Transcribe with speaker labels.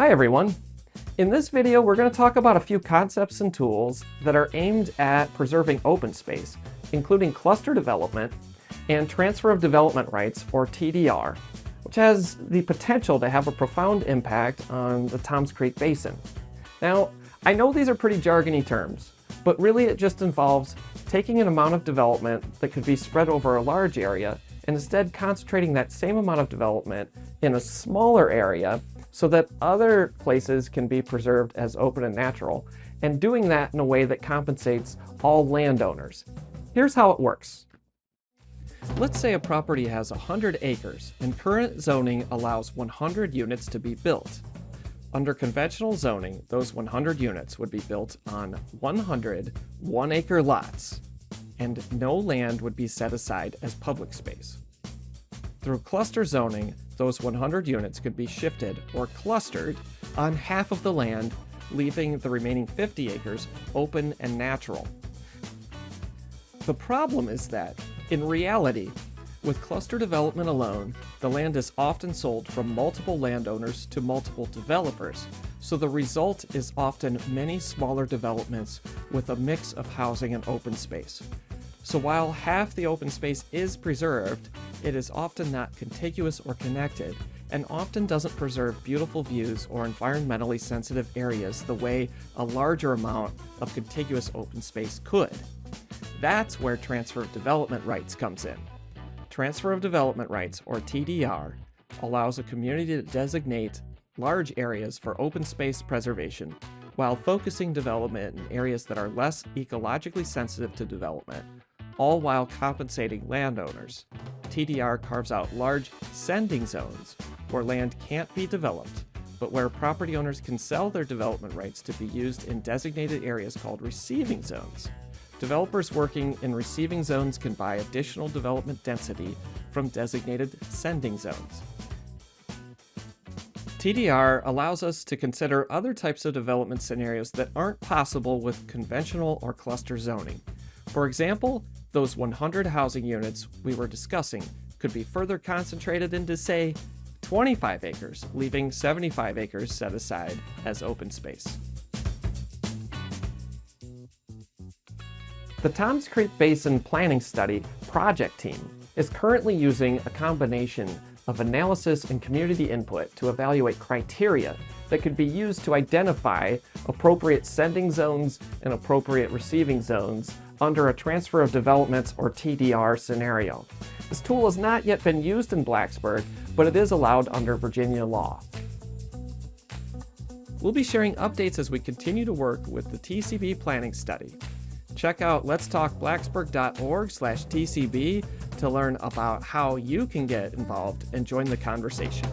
Speaker 1: Hi everyone! In this video we're going to talk about a few concepts and tools that are aimed at preserving open space, including cluster development and transfer of development rights, or TDR, which has the potential to have a profound impact on the Toms Creek Basin. Now, I know these are pretty jargony terms, but really it just involves taking an amount of development that could be spread over a large area and instead concentrating that same amount of development in a smaller area so that other places can be preserved as open and natural, and doing that in a way that compensates all landowners. Here's how it works. Let's say a property has 100 acres and current zoning allows 100 units to be built. Under conventional zoning, those 100 units would be built on 100 one-acre lots, and no land would be set aside as public space. Through cluster zoning, those 100 units could be shifted or clustered on half of the land, leaving the remaining 50 acres open and natural. The problem is that, in reality, with cluster development alone, the land is often sold from multiple landowners to multiple developers, so the result is often many smaller developments with a mix of housing and open space. So while half the open space is preserved, it is often not contiguous or connected, and often doesn't preserve beautiful views or environmentally sensitive areas the way a larger amount of contiguous open space could. That's where transfer of development rights comes in. Transfer of development rights, or TDR, allows a community to designate large areas for open space preservation while focusing development in areas that are less ecologically sensitive to development, all while compensating landowners. TDR carves out large sending zones where land can't be developed, but where property owners can sell their development rights to be used in designated areas called receiving zones. Developers working in receiving zones can buy additional development density from designated sending zones. TDR allows us to consider other types of development scenarios that aren't possible with conventional or cluster zoning. For example, those 100 housing units we were discussing could be further concentrated into, say, 25 acres, leaving 75 acres set aside as open space. The Toms Creek Basin Planning Study project team is currently using a combination of analysis and community input to evaluate criteria that could be used to identify appropriate sending zones and appropriate receiving zones under a transfer of developments, or TDR, scenario. This tool has not yet been used in Blacksburg, but it is allowed under Virginia law. We'll be sharing updates as we continue to work with the TCB planning study. Check out letstalkblacksburg.org/TCB to learn about how you can get involved and join the conversation.